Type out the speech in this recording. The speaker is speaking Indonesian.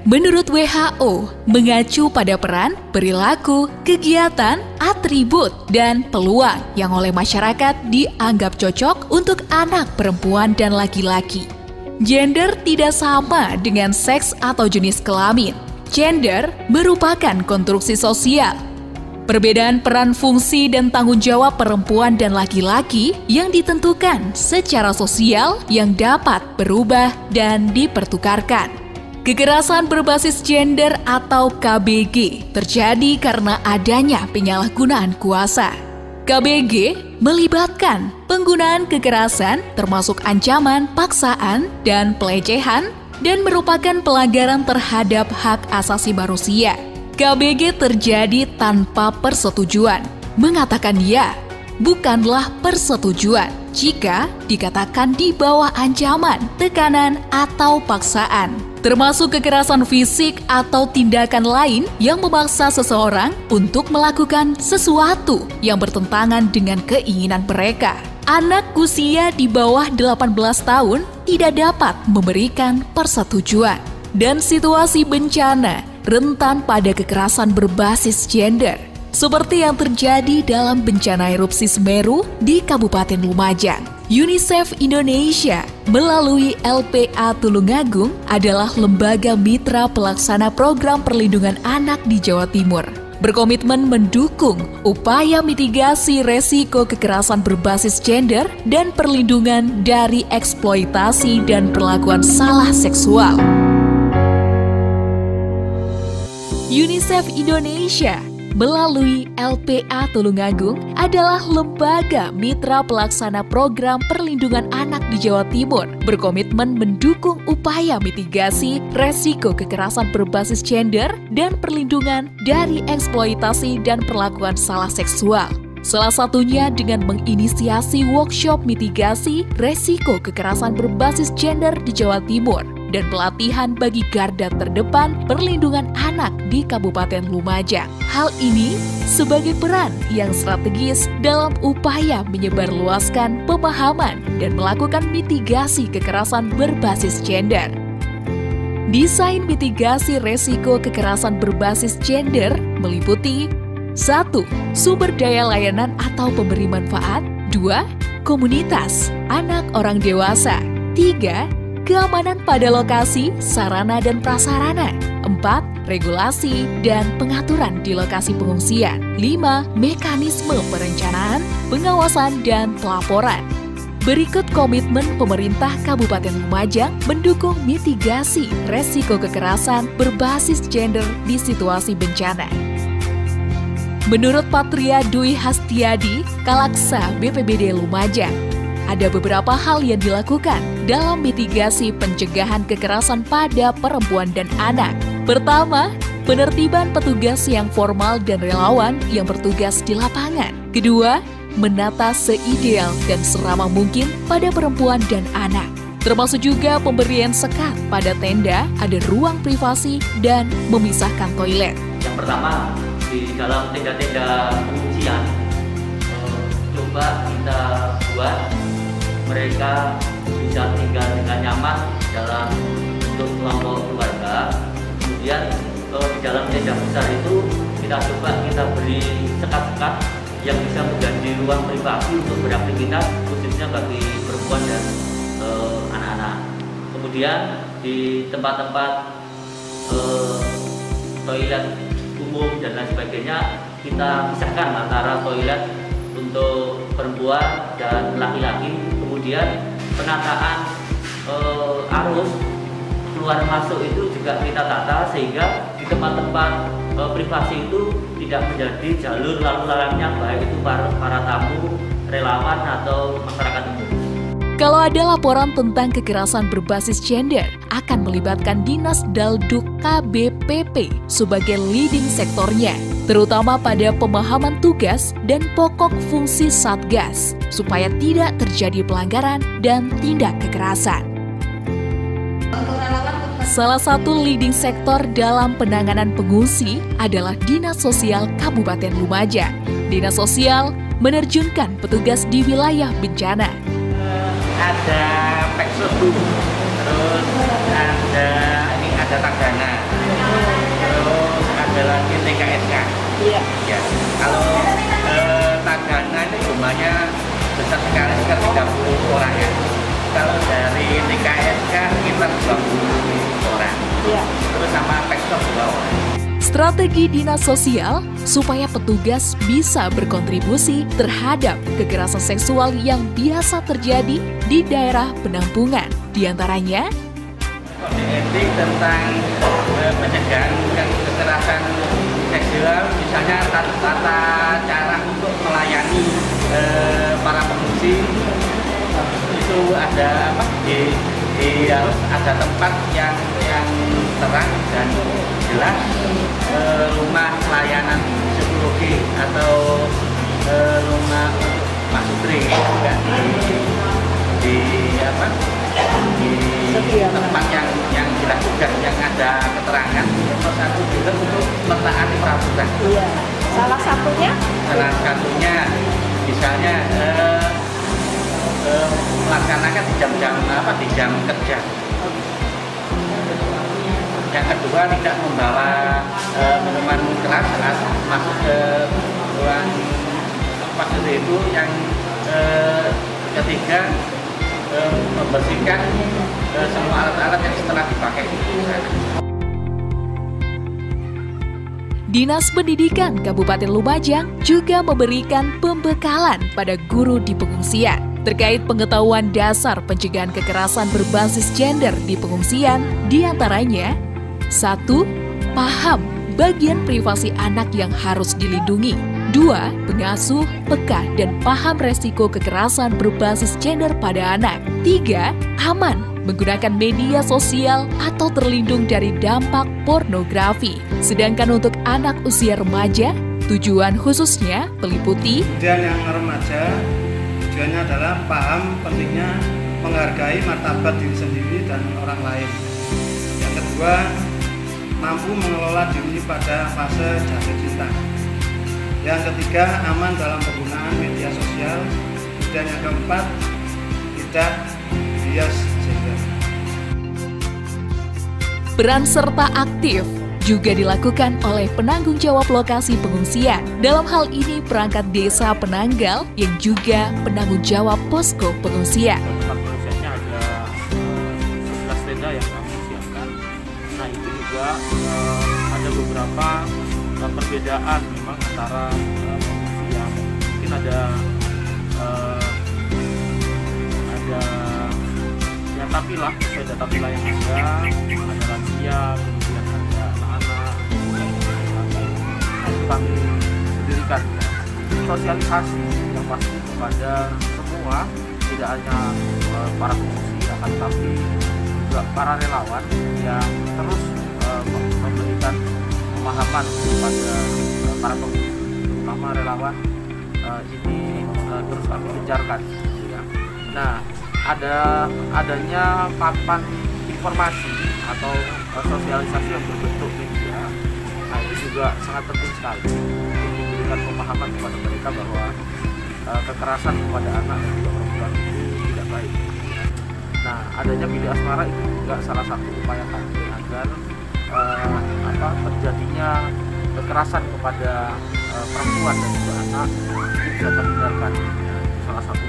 menurut WHO, mengacu pada peran, perilaku, kegiatan, atribut, dan peluang yang oleh masyarakat dianggap cocok untuk anak perempuan dan laki-laki. Gender tidak sama dengan seks atau jenis kelamin. Gender merupakan konstruksi sosial. Perbedaan peran fungsi dan tanggung jawab perempuan dan laki-laki yang ditentukan secara sosial yang dapat berubah dan dipertukarkan. Kekerasan berbasis gender atau KBG terjadi karena adanya penyalahgunaan kuasa. KBG melibatkan penggunaan kekerasan termasuk ancaman, paksaan, dan pelecehan dan merupakan pelanggaran terhadap hak asasi manusia. KBG terjadi tanpa persetujuan. Mengatakan ya bukanlah persetujuan jika dikatakan di bawah ancaman, tekanan, atau paksaan. Termasuk kekerasan fisik atau tindakan lain yang memaksa seseorang untuk melakukan sesuatu yang bertentangan dengan keinginan mereka. Anak usia di bawah 18 tahun tidak dapat memberikan persetujuan. Dan situasi bencana rentan pada kekerasan berbasis gender, seperti yang terjadi dalam bencana erupsi Semeru di Kabupaten Lumajang. UNICEF Indonesia melalui LPA Tulungagung adalah lembaga mitra pelaksana program perlindungan anak di Jawa Timur. Berkomitmen mendukung upaya mitigasi resiko kekerasan berbasis gender dan perlindungan dari eksploitasi dan perlakuan salah seksual. UNICEF Indonesia melalui LPA Tulungagung adalah lembaga mitra pelaksana program perlindungan anak di Jawa Timur, berkomitmen mendukung upaya mitigasi resiko kekerasan berbasis gender dan perlindungan dari eksploitasi dan perlakuan salah seksual. Salah satunya dengan menginisiasi workshop mitigasi resiko kekerasan berbasis gender di Jawa Timur dan pelatihan bagi garda terdepan perlindungan anak di Kabupaten Lumajang. Hal ini sebagai peran yang strategis dalam upaya menyebarluaskan pemahaman dan melakukan mitigasi kekerasan berbasis gender. Desain mitigasi resiko kekerasan berbasis gender meliputi 1. Sumber daya layanan atau pemberi manfaat. 2. Komunitas, anak orang dewasa. 3. Keamanan pada lokasi, sarana dan prasarana. 4. Regulasi dan pengaturan di lokasi pengungsian. 5. Mekanisme perencanaan, pengawasan, dan pelaporan. Berikut komitmen pemerintah Kabupaten Lumajang mendukung mitigasi resiko kekerasan berbasis gender di situasi bencana. Menurut Patria Dwi Hastiadi, Kalaksa BPBD Lumajang, ada beberapa hal yang dilakukan dalam mitigasi pencegahan kekerasan pada perempuan dan anak. Pertama, penertiban petugas yang formal dan relawan yang bertugas di lapangan. Kedua, menata seideal dan seramah mungkin pada perempuan dan anak. Termasuk juga pemberian sekat pada tenda, ada ruang privasi, dan memisahkan toilet. Yang pertama, di dalam tenda-tenda pengungsian, coba kita buat mereka bisa tinggal dengan nyaman dalam bentuk kelompok keluarga. Kemudian di dalam tenda besar itu kita beri sekat-sekat yang bisa menjadi ruang privasi untuk beraktivitas, khususnya bagi perempuan dan anak-anak. Kemudian di tempat-tempat toilet umum dan lain sebagainya, kita pisahkan antara toilet untuk perempuan dan laki-laki. Kemudian penataan arus keluar masuk itu juga kita tata sehingga di tempat-tempat privasi itu tidak menjadi jalur lalu lalangnya baik itu para tamu, relawan atau masyarakat umum. Kalau ada laporan tentang kekerasan berbasis gender, akan melibatkan Dinas Dalduk KBPP sebagai leading sektornya, terutama pada pemahaman tugas dan pokok fungsi Satgas, supaya tidak terjadi pelanggaran dan tindak kekerasan. Salah satu leading sektor dalam penanganan pengungsi adalah Dinas Sosial Kabupaten Lumajang. Dinas Sosial menerjunkan petugas di wilayah bencana. Ada Peksos, terus ada ada tagana, terus ada lagi TKSK. Iya. Ya, kalau tagana itu jumlahnya besar sekali, sekitar 30 orang ya. Kalau dari TKSK sekitar 20 orang. Iya. Terus sama Peksos 2 orang. Strategi dinas sosial supaya petugas bisa berkontribusi terhadap kekerasan seksual yang biasa terjadi di daerah penampungan. Di antaranya, Kode etik tentang pencegahan kekerasan seksual, misalnya tata cara untuk melayani para pengungsi, itu ada apa? Harus ada tempat yang terang dan jelas, rumah layanan psikologi atau rumah untuk Pak Sutri juga di tempat yang dilakukan, yang ada keterangan. Nomor satu juga untuk mentaati peraturan. Iya. Salah satunya misalnya melaksanakan di jam kerja. Yang kedua, tidak membawa minuman keras saat masuk ke ruang fasilitas itu. Yang ketiga, membersihkan semua alat-alat yang setelah dipakai. Dinas Pendidikan Kabupaten Lumajang juga memberikan pembekalan pada guru di pengungsian terkait pengetahuan dasar pencegahan kekerasan berbasis gender di pengungsian, diantaranya 1. Paham bagian privasi anak yang harus dilindungi. 2. Pengasuh, peka, dan paham resiko kekerasan berbasis gender pada anak. 3. Aman menggunakan media sosial atau terlindung dari dampak pornografi. Sedangkan untuk anak usia remaja, tujuan khususnya meliputi kemudian yang remaja, tujuannya adalah paham pentingnya menghargai martabat diri sendiri dan orang lain. Yang kedua, mampu mengelola diri pada fase jatuh cinta. Yang ketiga, aman dalam penggunaan media sosial. Dan yang keempat, tidak bias gender. peran serta aktif juga dilakukan oleh penanggung jawab lokasi pengungsian. Dalam hal ini perangkat desa penanggal yang juga penanggung jawab posko pengungsian. Tempat pengungsiannya ada 11 tenda yang kami siapkan. Nah itu juga ada beberapa perbedaan memang antara pengungsi yang mungkin ada yang tapilah, ada tapilah yang ada lansia, kemudian ada anak-anak, itu kami dirikan sosialisasi yang pasti kepada semua, tidak hanya para pengungsi, akan tapi juga para relawan yang terus memberikan pemahaman kepada para pengungsi, terutama relawan ini terus kami gencarkan. Ya. Nah, adanya papan informasi atau sosialisasi yang berbentuk media, nah itu juga sangat penting sekali untuk memberikan pemahaman kepada mereka bahwa kekerasan kepada anak dan juga perempuan itu tidak baik. Nah, adanya bilik asmara itu juga salah satu upaya kami agar terjadinya kekerasan kepada perempuan dan juga anak itu bisa terhindarkan. Ya, salah satu